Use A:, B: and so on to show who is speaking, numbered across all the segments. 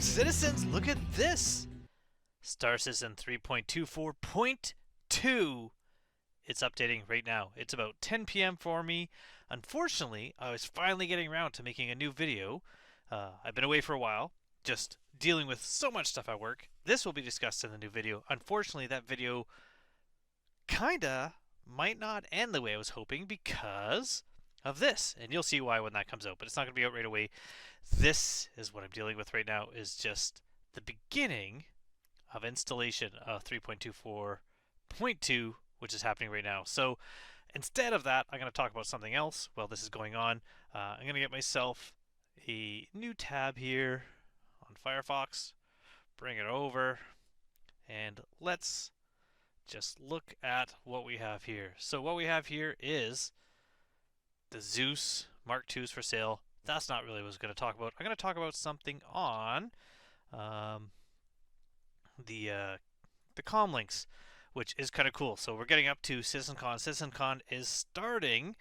A: Citizens, look at this! Star Citizen 3.24.2. It's updating right now. It's about 10 p.m. for me. Unfortunately, I was finally getting around to making a new video. I've been away for a while, just dealing with so much stuff at work. This will be discussed in the new video. Unfortunately, that video kinda might not end the way I was hoping because of this, and you'll see why when that comes out, but it's not going to be out right away. This is what I'm dealing with right now, is just the beginning of installation of 3.24.2, which is happening right now. So instead of that, I'm going to talk about something else while this is going on. I'm going to get myself a new tab here on Firefox, bring it over, and let's just look at what we have here. So what we have here is the Zeus Mark IIs for sale. That's not really what I was going to talk about. I'm going to talk about something on the comlinks, which is kind of cool. So we're getting up to CitizenCon. CitizenCon is starting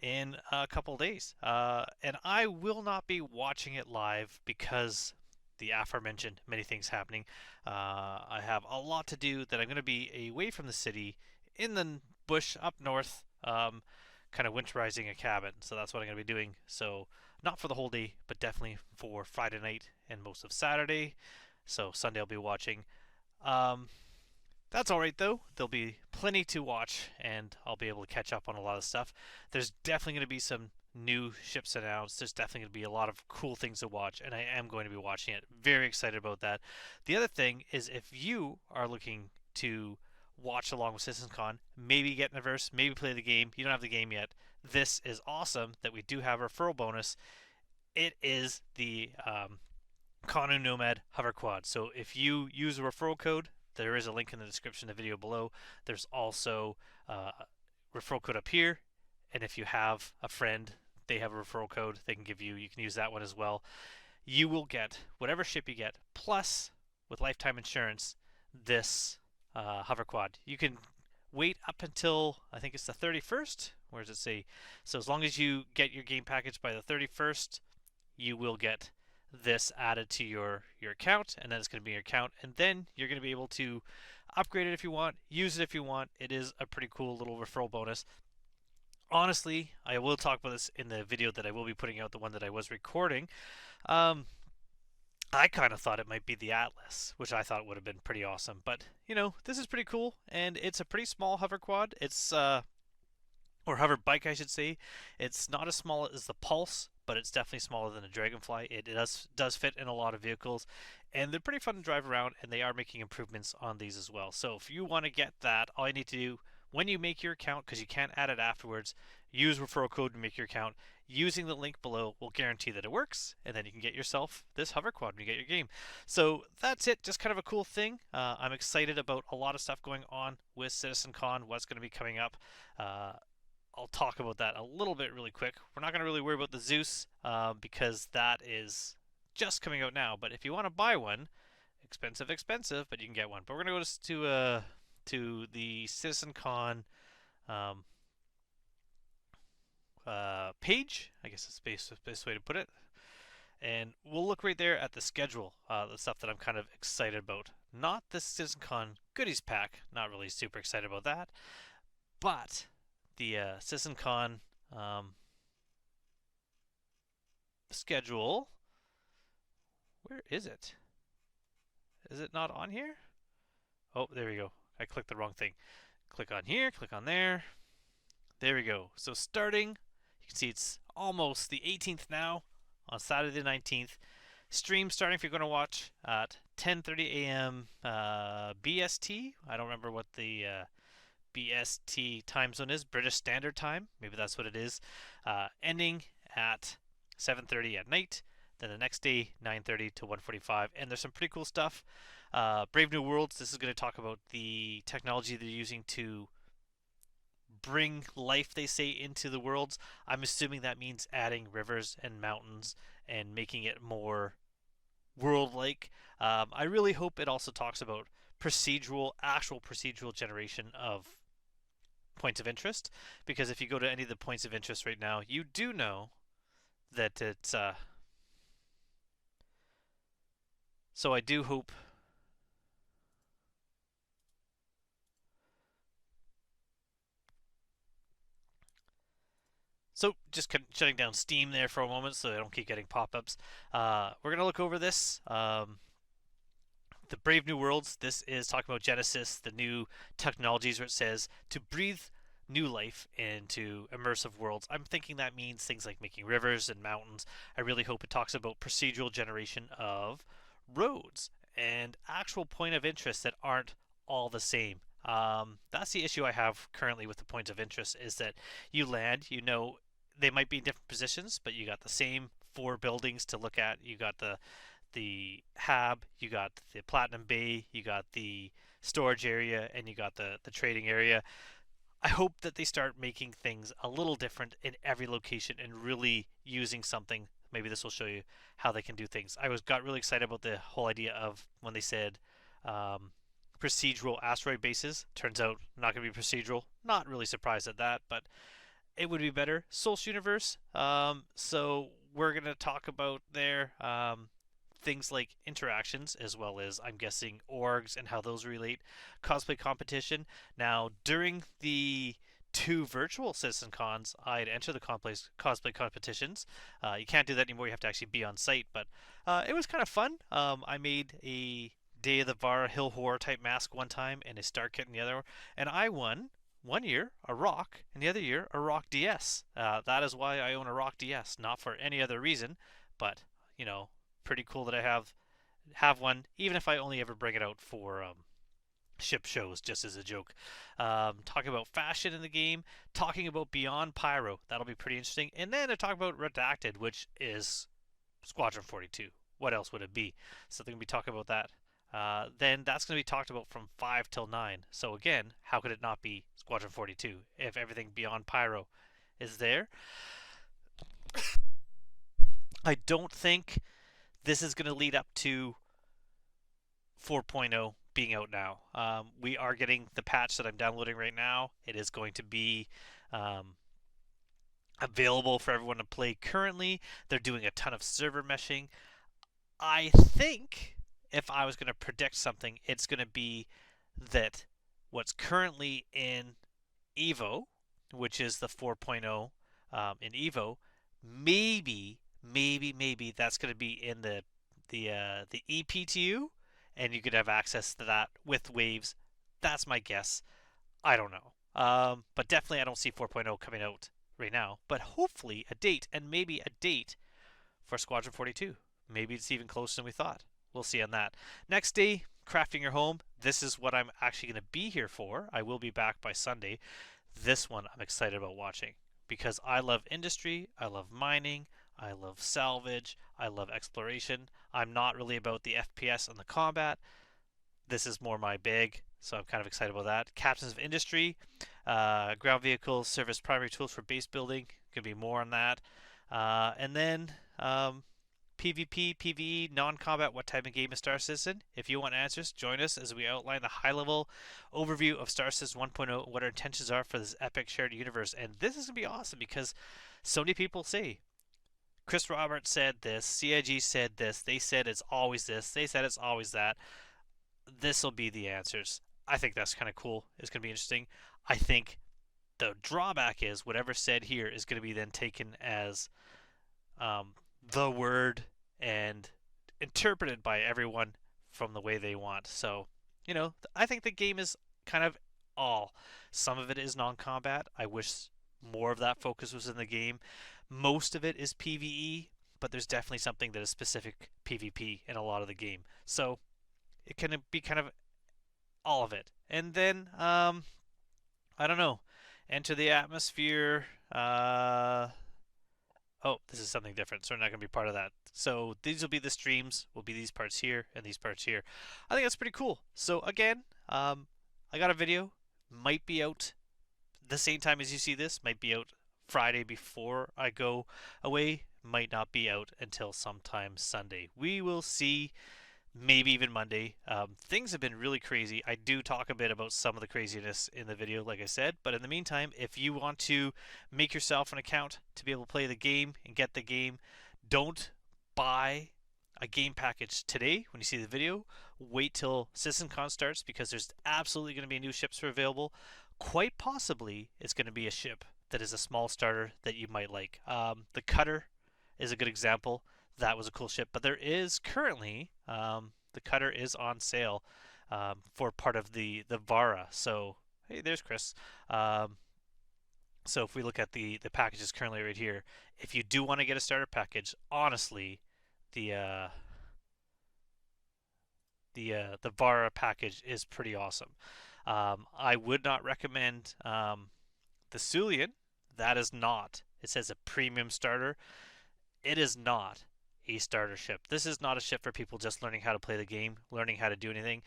A: in a couple days, and I will not be watching it live because the aforementioned many things happening. I have a lot to do that I'm going to be away from the city in the bush up north, kind of winterizing a cabin. So that's what I'm going to be doing. So not for the whole day, but definitely for Friday night and most of Saturday. So Sunday I'll be watching. That's alright though. There'll be plenty to watch and I'll be able to catch up on a lot of stuff. There's definitely going to be some new ships announced. There's definitely going to be a lot of cool things to watch, and I am going to be watching it. Very excited about that. The other thing is, if you are looking to watch along with CitizenCon, maybe get in the verse, maybe play the game. You don't have the game yet. This is awesome that we do have a referral bonus. It is the Kanu Nomad Hover Quad. So if you use a referral code, there is a link in the description of the video below. There's also a referral code up here, and if you have a friend, they have a referral code they can give you. You can use that one as well. You will get whatever ship you get, plus with lifetime insurance, this hover quad. You can wait up until, I think it's the 31st. Where does it say? So as long as you get your game package by the 31st, you will get this added to your account, and then it's going to be your account, and then you're going to be able to upgrade it if you want, use it if you want. It is a pretty cool little referral bonus. Honestly, I will talk about this in the video that I will be putting out, the one that I was recording. I kind of thought it might be the Atlas, which I thought would have been pretty awesome. But, you know, this is pretty cool, and it's a pretty small hover quad. It's, or hover bike, I should say. It's not as small as the Pulse, but it's definitely smaller than a Dragonfly. It does fit in a lot of vehicles, and they're pretty fun to drive around, and they are making improvements on these as well. So if you want to get that, all you need to do, when you make your account, because you can't add it afterwards, use referral code to make your account. Using the link below will guarantee that it works, and then you can get yourself this hover quad when you get your game. So that's it, just kind of a cool thing. I'm excited about a lot of stuff going on with CitizenCon, what's going to be coming up. I'll talk about that a little bit really quick. We're not going to really worry about the Zeus because that is just coming out now. But if you want to buy one, expensive, but you can get one. But we're going to go to the CitizenCon page, I guess is the best way to put it. And we'll look right there at the schedule, the stuff that I'm kind of excited about. Not the CitizenCon goodies pack, not really super excited about that, but the CitizenCon schedule. Where is it? Is it not on here? Oh, there we go. I clicked the wrong thing. Click on here, click on there. There we go. So starting, you can see it's almost the 18th now, on Saturday the 19th. Stream starting if you're going to watch at 10:30 a.m. BST. I don't remember what the BST time zone is. British Standard Time. Maybe that's what it is. Ending at 7:30 at night. Then the next day, 9:30 to 1:45. And there's some pretty cool stuff. Brave New Worlds. This is going to talk about the technology they're using to bring life, they say, into the worlds. I'm assuming that means adding rivers and mountains and making it more world-like. I really hope it also talks about actual procedural generation of points of interest, because if you go to any of the points of interest right now, you do know that it's. So I do hope. So just shutting down Steam there for a moment so I don't keep getting pop-ups. We're gonna look over this. The Brave New Worlds. This is talking about Genesis, the new technologies where it says to breathe new life into immersive worlds. I'm thinking that means things like making rivers and mountains. I really hope it talks about procedural generation of roads and actual point of interest that aren't all the same. That's the issue I have currently with the points of interest is that you land, they might be in different positions, but you got the same four buildings to look at. You got the hab, you got the platinum bay, you got the storage area, and you got the trading area. I hope that they start making things a little different in every location and really using something. Maybe this will show you how they can do things. Got really excited about the whole idea of when they said procedural asteroid bases. Turns out not going to be procedural. Not really surprised at that, but it would be better. Source Universe. So we're going to talk about there things like interactions, as well as, I'm guessing, orgs and how those relate. Cosplay competition. Now, during the two virtual CitizenCons, I'd enter the cosplay competitions. You can't do that anymore. You have to actually be on site, but it was kind of fun. I made a Day of the Var Hill Horror type mask one time and a Star Kit in the other, and I won one year a Rock, and the other year a Rock DS. That is why I own a Rock DS, not for any other reason, but you know, pretty cool that I have one, even if I only ever bring it out for ship shows, just as a joke. Talking about fashion in the game, talking about Beyond Pyro, that'll be pretty interesting, and then to talk about Redacted, which is Squadron 42. What else would it be? So they're gonna be talking about that. Then that's going to be talked about from 5 till 9. So again, how could it not be Squadron 42 if everything Beyond Pyro is there? I don't think this is going to lead up to 4.0 being out now. We are getting the patch that I'm downloading right now. It is going to be available for everyone to play currently. They're doing a ton of server meshing. I think if I was going to predict something, it's going to be that what's currently in Evo, which is the 4.0 in Evo, maybe that's going to be in the EPTU, and you could have access to that with waves. That's my guess. I don't know. But definitely I don't see 4.0 coming out right now. But hopefully a date, and maybe a date for Squadron 42. Maybe it's even closer than we thought. We'll see on that. Next day, crafting your home. This is what I'm actually going to be here for. I will be back by Sunday. This one I'm excited about watching because I love industry, I love mining, I love salvage, I love exploration. I'm not really about the FPS and the combat. This is more my bag, so I'm kind of excited about that. Captains of Industry, ground vehicles serve as primary tools for base building. Could be more on that. And then PvP, PvE, non-combat, what type of game is Star Citizen? If you want answers, join us as we outline the high-level overview of Star Citizen 1.0, what our intentions are for this epic shared universe. And this is going to be awesome because so many people say, Chris Roberts said this, CIG said this, they said it's always this, they said it's always that. This will be the answers. I think that's kind of cool. It's going to be interesting. I think the drawback is whatever said here is going to be then taken as the word and interpreted by everyone from the way they want. So, I think the game is kind of all. Some of it is non-combat. I wish more of that focus was in the game. Most of it is PvE, but there's definitely something that is specific PvP in a lot of the game. So, it can be kind of all of it. And then, I don't know, enter the atmosphere. Oh, this is something different, so we're not going to be part of that. So these will be the streams, will be these parts here and these parts here. I think that's pretty cool. So again, I got a video, might be out the same time as you see this, might be out Friday before I go away, might not be out until sometime Sunday. We will see, maybe even Monday. Things have been really crazy. I do talk a bit about some of the craziness in the video, like I said, but in the meantime, if you want to make yourself an account to be able to play the game and get the game, don't buy a game package today when you see the video. Wait till CitizenCon starts, because there's absolutely going to be new ships available. Quite possibly, it's going to be a ship that is a small starter that you might like. The Cutter is a good example. That was a cool ship, but there is currently the Cutter is on sale for part of the Vara. So hey, there's Chris. So if we look at the packages currently right here, if you do want to get a starter package, honestly, the uh, the Vara package is pretty awesome. I would not recommend the Sulian. That is not. It says a premium starter. It is not a starter ship. This is not a ship for people just learning how to play the game, learning how to do anything.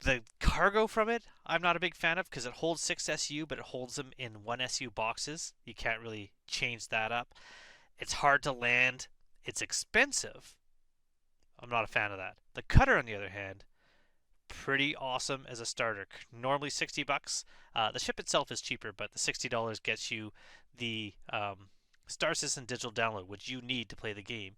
A: The cargo from it, I'm not a big fan of, because it holds 6 SU, but it holds them in 1 SU boxes. You can't really change that up. It's hard to land. It's expensive. I'm not a fan of that. The Cutter, on the other hand, pretty awesome as a starter. Normally $60. The ship itself is cheaper, but the $60 gets you the Star Citizen digital download, which you need to play the game.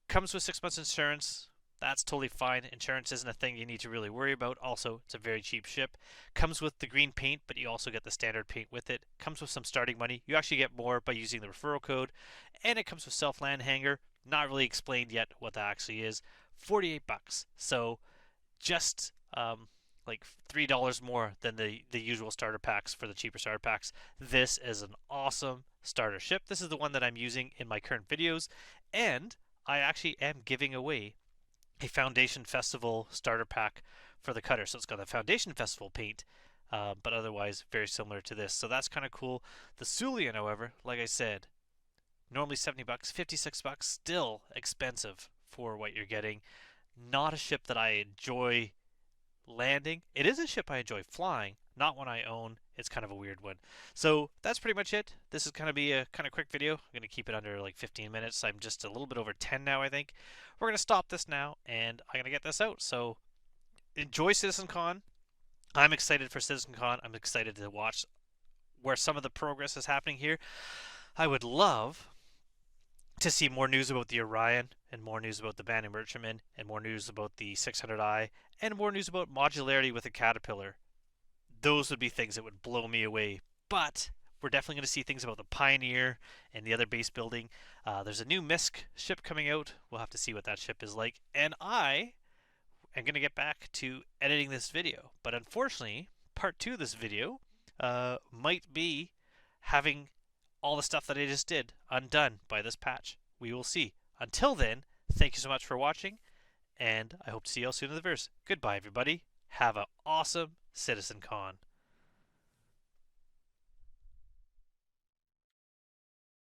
A: Comes with 6 months insurance. That's totally fine. Insurance isn't a thing you need to really worry about. Also, it's a very cheap ship. Comes with the green paint, but you also get the standard paint with it. Comes with some starting money. You actually get more by using the referral code. And it comes with self-land hanger. Not really explained yet what that actually is. $48. So just like $3 more than the usual starter packs for the cheaper starter packs. This is an awesome starter ship. This is the one that I'm using in my current videos, and I actually am giving away a Foundation Festival starter pack for the Cutter. So it's got the Foundation Festival paint, but otherwise very similar to this. So that's kind of cool. The Sulian, however, like I said, normally $70, $56, still expensive for what you're getting. Not a ship that I enjoy landing. It is a ship I enjoy flying, not one I own. It's kind of a weird one. So that's pretty much it. This is going to be a kind of quick video. I'm going to keep it under like 15 minutes. I'm just a little bit over 10 now, I think. We're going to stop this now, and I'm going to get this out. So enjoy CitizenCon. I'm excited for CitizenCon. I'm excited to watch where some of the progress is happening here. I would love to see more news about the Orion, and more news about the Bandit Merchantman, and more news about the 600i, and more news about modularity with the Caterpillar. Those would be things that would blow me away. But we're definitely going to see things about the Pioneer and the other base building. There's a new MISC ship coming out. We'll have to see what that ship is like. And I am going to get back to editing this video. But unfortunately, part 2 of this video might be having all the stuff that I just did undone by this patch. We will see. Until then, thank you so much for watching, and I hope to see you all soon in the verse. Goodbye, everybody. Have an awesome CitizenCon.